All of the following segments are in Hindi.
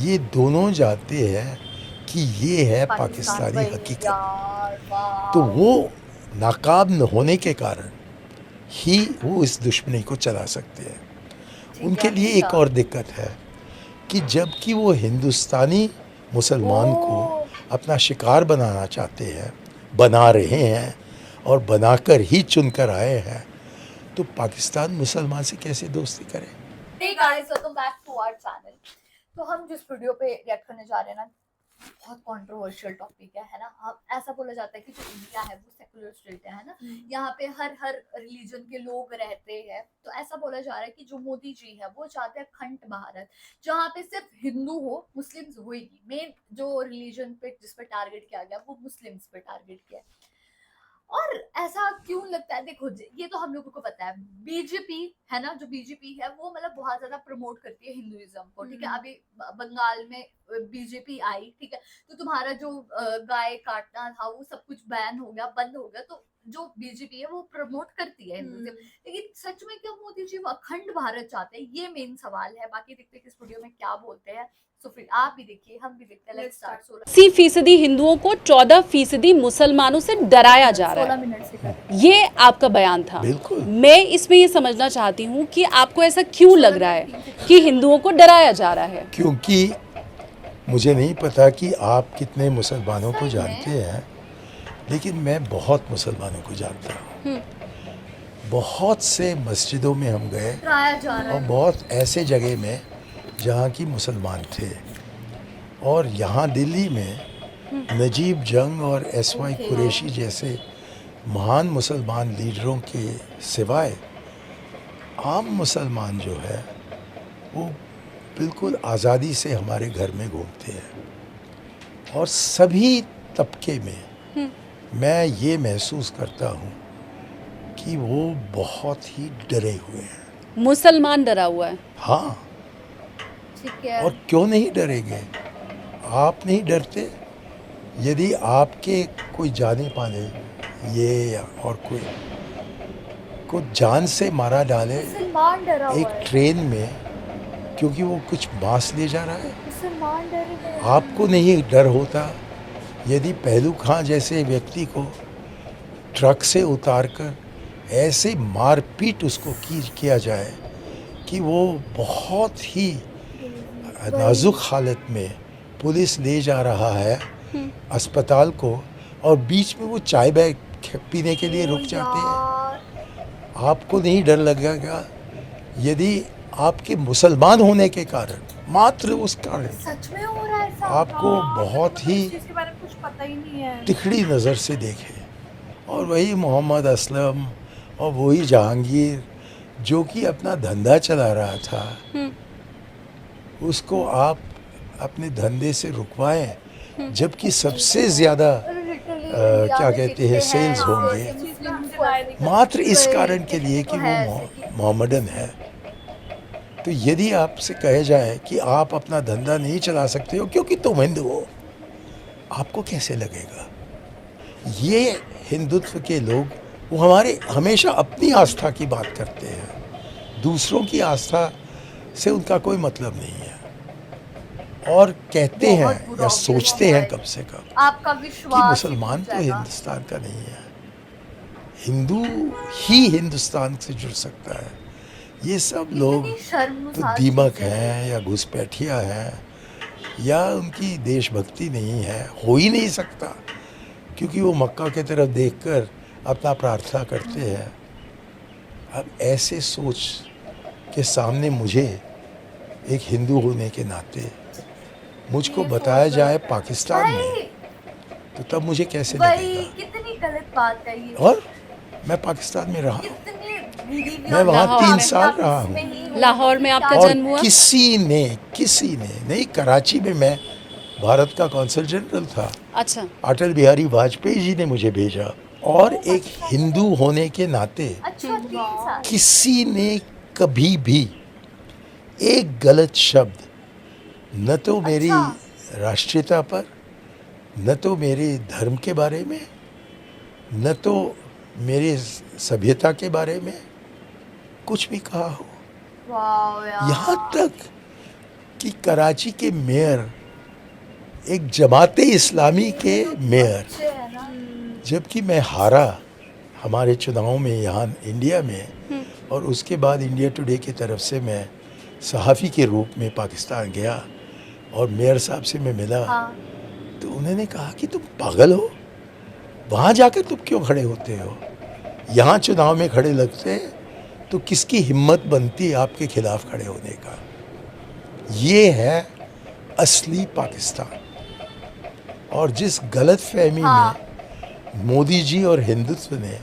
ये दोनों जानते हैं कि ये है पाकिस्तानी वही हकीकत। यार, वाह। तो वो नाकाब न होने के कारण ही वो इस दुश्मनी को चला सकते हैं। ठीक उनके है, लिए एक अच्छा। और दिक्कत है कि जबकि वो हिंदुस्तानी मुसलमान को ओ, अपना शिकार बनाना चाहते हैं, बना रहे हैं और बनाकर ही चुनकर आए हैं, तो पाकिस्तान मुसलमान से कैसे दोस्ती करे? Hey guys, welcome back to our channel. तो हम जिस वीडियो पे रिएक्ट करने जा रहे हैं ना, बहुत कंट्रोवर्शियल टॉपिक है ना। हम ऐसा बोला जाता है कि जो इंडिया है वो सेकुलर स्टेट है ना। यहाँ पे हर रिलीजन के लोग रहते हैं। तो ऐसा बोला जा रहा है कि जो मोदी जी है वो चाहते हैं अखंड भारत, जहाँ पे सिर्फ हिंदू हो, मुस्लिम्स हो ही नहीं। मेन जो रिलीजन पे जिस पे टारगेट किया गया वो मुस्लिम्स पे टारगेट किया है। और ऐसा क्यों लगता है? देखो, ये तो हम लोगों को पता है, बीजेपी है ना, जो बीजेपी है वो मतलब बहुत ज्यादा प्रमोट करती है हिंदुइज्म को। ठीक है, अभी बंगाल में बीजेपी आई, ठीक है, तो तुम्हारा जो गाय काटना था वो सब कुछ बैन हो गया, बंद हो गया। तो जो बीजेपी है वो प्रमोट करती है हिंदुइज्म। लेकिन सच में क्या मोदी जी वो अखंड भारत चाहते हैं? ये मेन सवाल है। बाकी देखते हैं कि इस वीडियो में क्या बोलते हैं। तो फिर आप भी देखिए, हम भी देखते हैं। Let's start. 80% हिंदुओं को 14% मुसलमानों से डराया जा रहा 16 है, मिनट से कर। ये आपका बयान था। बिल्कुल। मैं इसमें ये समझना चाहती हूँ कि आपको ऐसा क्यों लग रहा है कि हिंदुओं को डराया जा रहा है? क्योंकि मुझे नहीं पता कि आप कितने मुसलमानों को जानते हैं, लेकिन मैं बहुत मुसलमानों को जानता हूँ। बहुत से मस्जिदों में हम गए डराया जा रहा और है। बहुत ऐसे जगह में जहाँ की मुसलमान थे। और यहाँ दिल्ली में नजीब जंग और एसवाई ओके। कुरैशी जैसे महान मुसलमान लीडरों के सिवाय आम मुसलमान जो है वो बिल्कुल आज़ादी से हमारे घर में घूमते हैं। और सभी तबके में मैं ये महसूस करता हूँ कि वो बहुत ही डरे हुए हैं। मुसलमान डरा हुआ है। हाँ, ठीक है। और क्यों नहीं डरेंगे? आप नहीं डरते? यदि आपके कोई जाने पाने ये या और कोई को जान से मारा डाले मुसलमान डरा हुआ एक है। ट्रेन में क्योंकि वो कुछ मांस ले जा रहा है, मुसलमान डरे हुए हैं। आपको नहीं डर होता यदि पहलू खां जैसे व्यक्ति को ट्रक से उतारकर ऐसे मारपीट उसको किया जाए कि वो बहुत ही नाजुक हालत में पुलिस ले जा रहा है अस्पताल को, और बीच में वो चाय बैग पीने के लिए रुक जाते हैं? यार, आपको नहीं डर लगेगा यदि आपके मुसलमान होने के कारण, मात्र उस कारण, सच में हो रहा है ऐसा? आपको बहुत ही इस चीज के बारे में कुछ पता ही नहीं है। तिखड़ी नज़र से देखे? और वही मोहम्मद असलम और वही जहांगीर जो कि अपना धंधा चला रहा था, उसको आप अपने धंधे से रुकवाएं, जबकि सबसे ज़्यादा क्या कहते हैं सेल्स होंगे, मात्र इस कारण के लिए कि वो मोहम्मदन है। तो यदि आपसे कहे जाए कि आप अपना धंधा नहीं चला सकते हो क्योंकि तुम हिंदू हो, आपको कैसे लगेगा? ये हिंदुत्व के लोग वो हमारे हमेशा अपनी आस्था की बात करते हैं, दूसरों की आस्था से उनका कोई मतलब नहीं है। और कहते हैं या सोचते हैं कम से कम आपका कि विश्वास मुसलमान तो हिंदुस्तान का नहीं है, हिंदू ही हिंदुस्तान से जुड़ सकता है। ये सब लोग तो दीमक हैं या घुसपैठिया हैं या उनकी देशभक्ति नहीं है, हो ही नहीं सकता, क्योंकि वो मक्का की तरफ देखकर अपना प्रार्थना करते हैं। अब ऐसे सोच के सामने मुझे एक हिंदू होने के नाते मुझको बताया जाए पाकिस्तान में, तो तब मुझे कैसे लगेगा? कितनी गलत बात है ये। और मैं पाकिस्तान में रहा, कितनी मैं वहाँ लाहौर 3 में। साल रहा हूँ। लाहौर में आपका और जन्म हुआ? किसी ने नहीं, कराची में मैं भारत का कौंसल जनरल था। अच्छा। अटल बिहारी वाजपेयी जी ने मुझे भेजा। और एक हिंदू होने के नाते अच्छा, 3 साल। किसी ने कभी भी एक गलत शब्द न तो मेरी राष्ट्रीयता पर, न तो मेरे धर्म के बारे में, न तो मेरे सभ्यता के बारे में कुछ भी कहा हो। वाह यार। यहाँ तक कि कराची के मेयर एक जमाते इस्लामी के मेयर, अच्छे है ना। जबकि मैं हारा हमारे चुनाव में यहाँ इंडिया में, और उसके बाद इंडिया टुडे की तरफ से मैं सहाफ़ी के रूप में पाकिस्तान गया और मेयर साहब से मैं मिला। हाँ तो उन्होंने कहा कि तुम पागल हो, वहाँ जाकर तुम क्यों खड़े होते हो, यहाँ चुनाव में खड़े लगते तो किसकी हिम्मत बनती है आपके खिलाफ खड़े होने का। ये है असली पाकिस्तान। और जिस गलत फहमी हाँ में मोदी जी और हिंदुत्व ने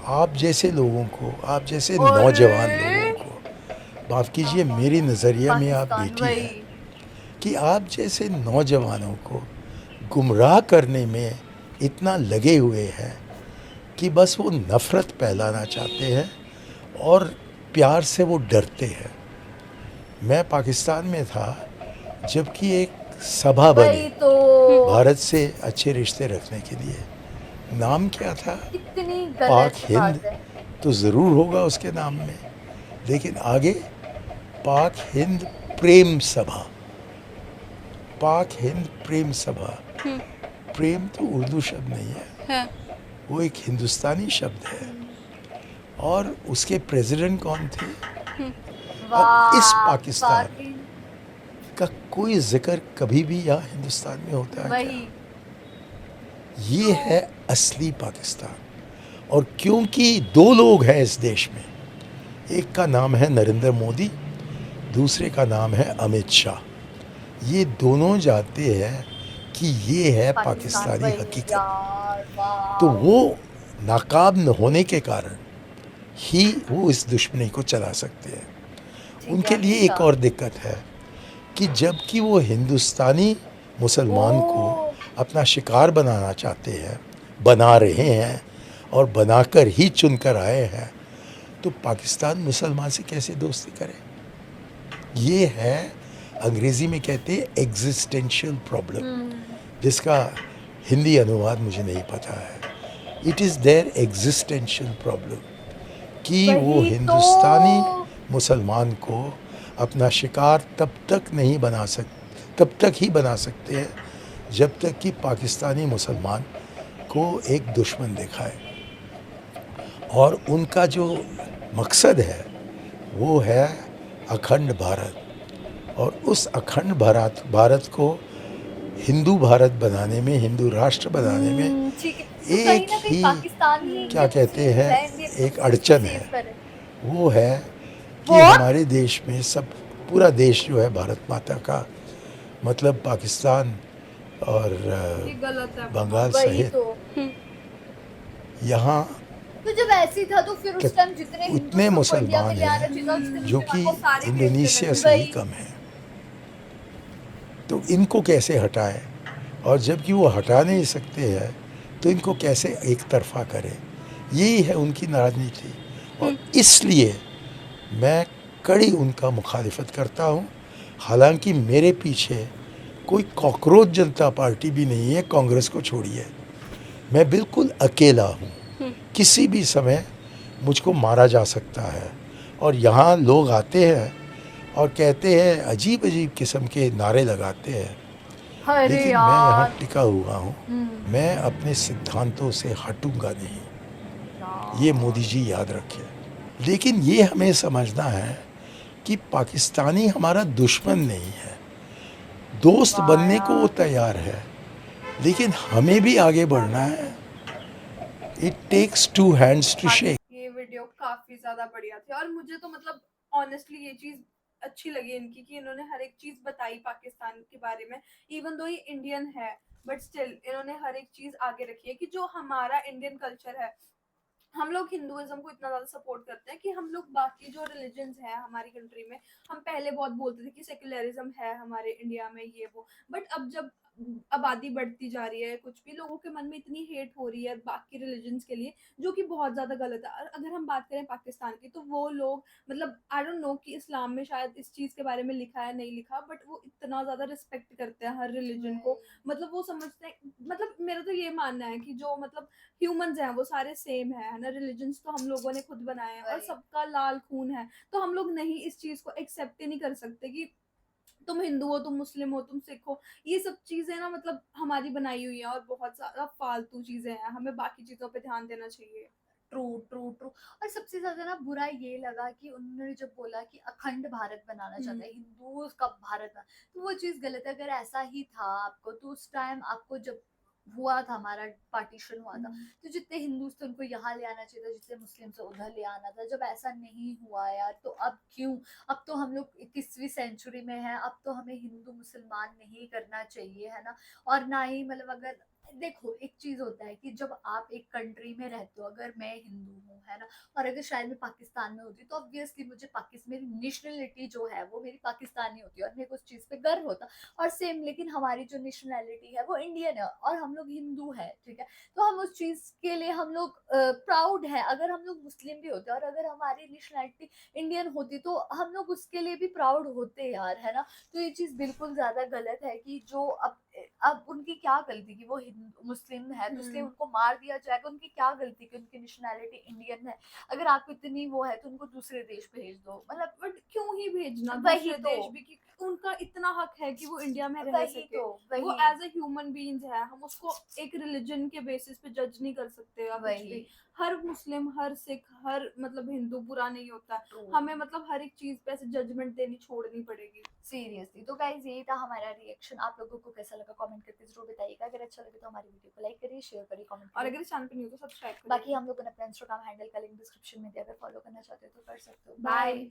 आप जैसे लोगों को, आप जैसे और नौजवान लोगों को, माफ़ कीजिए मेरी नज़रिया में आप पाकिस्तान बेटी वही है, कि आप जैसे नौजवानों को गुमराह करने में इतना लगे हुए हैं कि बस वो नफ़रत फैलाना चाहते हैं और प्यार से वो डरते हैं। मैं पाकिस्तान में था जबकि एक सभा वही बनी तो भारत से अच्छे रिश्ते रखने के लिए। नाम क्या था? कितनी पाक गलत हिंद बात है। तो ज़रूर होगा उसके नाम में, लेकिन आगे पाक हिंद प्रेम सभा, पाक हिंद प्रेम सभा। प्रेम तो उर्दू शब्द नहीं है, हाँ, वो एक हिंदुस्तानी शब्द है। और उसके प्रेसिडेंट कौन थे? और इस वाह पाकिस्तान वाकई का कोई जिक्र कभी भी यहाँ हिंदुस्तान में होता है क्या? वही ये है असली पाकिस्तान। और क्योंकि दो लोग हैं इस देश में, एक का नाम है नरेंद्र मोदी, दूसरे का नाम है अमित शाह। ये दोनों जानते हैं कि ये है पाकिस्तानी वही हकीकत। यार वाह। तो वो नाकाब न होने के कारण ही वो इस दुश्मनी को चला सकते हैं। ठीक है, उनके लिए एक अच्छा। और दिक्कत है कि जबकि वो हिंदुस्तानी मुसलमान को ओह, अपना शिकार बनाना चाहते हैं, बना रहे हैं और बनाकर ही चुनकर आए हैं, तो पाकिस्तान मुसलमान से कैसे दोस्ती करे? ये है, अंग्रेज़ी में कहते हैं एग्जिस्टेंशियल प्रॉब्लम, जिसका हिंदी अनुवाद मुझे नहीं पता है। It is there existential problem कि वो वही हिंदुस्तानी तो मुसलमान को अपना शिकार तब तक नहीं बना तब तक ही बना सकते हैं जब तक कि पाकिस्तानी मुसलमान को एक दुश्मन दिखाए। और उनका जो मकसद है वो है अखंड भारत, और उस अखंड भारत को हिंदू भारत बनाने में, हिंदू राष्ट्र बनाने में ठीक है। तो कहीं एक ना कहीं ही पाकिस्तानी क्या कहते चीज़ हैं, है, इंडियन एक को अड़चन सेव है, करे। वो है कि What? हमारे देश में सब, पूरा देश जो है भारत माता का, मतलब पाकिस्तान और ये गलत है। बंगाल वही सहित तो यहाँ तो जब ऐसे ही था तो फिर उस टाइम जितने हिंदू उतने सबको इंडिया में मुसलमान ले आना हैं चाहिए था, जितने जो मुसलमान कि को सारे भेज देना इंडोनेशिया चाहिए। से ही वही कम है। तो इनको कैसे हटाए? और जबकि वो हटा नहीं सकते हैं तो इनको कैसे एक तरफा करें? यही है उनकी राजनीति। और इसलिए मैं कड़ी उनका मुखालिफत करता हूँ। हालांकि मेरे पीछे कोई कॉकरोच जनता पार्टी भी नहीं है, कांग्रेस को छोड़िए। मैं बिल्कुल अकेला हूँ, किसी भी समय मुझको मारा जा सकता है। और यहाँ लोग आते हैं और कहते हैं, अजीब अजीब किस्म के नारे लगाते हैं, अरे लेकिन मैं यहाँ यार टिका हुआ हूँ। मैं अपने सिद्धांतों से हटूंगा नहीं, ये मोदी जी याद रखें। लेकिन ये हमें समझना है कि पाकिस्तानी हमारा दुश्मन नहीं है, दोस्त बनने को वो तैयार है, लेकिन हमें भी आगे बढ़ना है। It takes two hands to shake. ये वीडियो काफी ज्यादा बढ़िया थी और मुझे तो मतलब ऑनेस्टली ये चीज अच्छी लगी इनकी कि इन्होंने हर एक चीज बताई पाकिस्तान के बारे में। इवन दो ये इंडियन है बट स्टिल इन्होंने हर एक चीज आगे रखी है कि जो हमारा इंडियन कल्चर है, हम लोग हिंदुइज्म को इतना ज्यादा सपोर्ट करते हैं कि हम लोग बाकी जो रिलीजन्स है हमारी कंट्री में, हम पहले बहुत बोलते थे कि सेक्युलरिज्म है हमारे इंडिया में ये वो, बट अब जब आबादी बढ़ती जा रही है, कुछ भी लोगों के मन में इतनी हेट हो रही है बाकी रिलीजन्स के लिए, जो कि बहुत ज्यादा गलत है। और अगर हम बात करें पाकिस्तान की, तो वो लोग मतलब आई डोंट नो कि इस्लाम में शायद इस चीज के बारे में लिखा है नहीं लिखा, बट वो इतना ज्यादा रिस्पेक्ट करते हैं हर रिलीजन को। मतलब वो समझते हैं, मतलब मेरा तो ये मानना है कि जो मतलब ह्यूमंस हैं वो सारे सेम है ना, रिलीजन्स तो हम लोगों ने खुद बनाए हैं और सबका लाल खून है, तो हम लोग नहीं इस चीज को एक्सेप्ट ही नहीं कर सकते कि तुम हिंदू हो, तुम मुस्लिम हो, तुम सिख हो, ये सब चीजें ना मतलब हमारी बनाई हुई है और बहुत ज्यादा फालतू चीजें हैं, हमें बाकी चीजों पे ध्यान देना चाहिए। True true true. और सबसे ज्यादा ना बुरा ये लगा कि उन्होंने जब बोला कि अखंड भारत बनाना चाहता है, हिंदू का भारत तो वो चीज गलत है। अगर ऐसा ही था आपको तो उस टाइम आपको जब हुआ था हमारा पार्टीशन हुआ था तो जितने हिंदूज थे उनको यहाँ ले आना चाहिए था, जितने मुस्लिम से उधर ले आना था। जब ऐसा नहीं हुआ यार तो अब क्यों? अब तो हम लोग 21वीं सेंचुरी में है, अब तो हमें हिंदू मुसलमान नहीं करना चाहिए है ना। और ना ही मतलब अगर देखो एक चीज होता है कि जब आप एक कंट्री में रहते हो, अगर मैं हिंदू हूँ है ना, और अगर शायद मैं पाकिस्तान में होती तो ऑब्वियसली मुझे पाकिस्तान मेरी नेशनलिटी जो है वो मेरी पाकिस्तानी होती है और मेरे को उस चीज पे गर्व होता। और सेम लेकिन हमारी जो नेशनैलिटी है वो इंडियन है और हम लोग हिंदू है, ठीक है। तो हम उस चीज के लिए हम लोग प्राउड है। अगर हम लोग मुस्लिम भी होते और अगर हमारी नेशनैलिटी इंडियन होती तो हम लोग उसके लिए भी प्राउड होते यार, है ना। तो ये चीज बिल्कुल ज्यादा गलत है कि जो अब उनकी क्या गलती कि वो मुस्लिम है तो इसलिए उनको मार दिया जाएगा। उनकी क्या गलती कि उनकी नेशनैलिटी इंडियन है? अगर आपको इतनी वो है तो उनको दूसरे देश भेज दो, मतलब बट क्यों ही भेजना वही दूसरे तो। देश भी, कि उनका इतना हक है कि वो इंडिया में रह वही सके। तो वो वही एज अ ह्यूमन बीइंग है, हम उसको एक रिलीजन के बेसिस पे जज नहीं कर सकते या कुछ वही भी। हर मुस्लिम, हर सिख, हर मतलब हिंदू बुरा नहीं होता है। True. हमें मतलब हर एक चीज पे ऐसे जजमेंट देनी छोड़नी पड़ेगी। सीरियसली। तो गाइज यही था हमारा रिएक्शन। आप लोगों को कैसा लगा कमेंट करके जरूर बताइएगा। अगर अच्छा लगे तो हमारी वीडियो को लाइक करिए, शेयर करिए, कमेंट और करिए। अगर इस चैनल पे न्यू तो सब्सक्राइब करिए। बाकी हम लोगों ने अपना इंस्टाग्राम हैंडल का लिंक डिस्क्रिप्शन में दिया, अगर फॉलो करना चाहते हो तो कर सकते हो। Bye. बाय।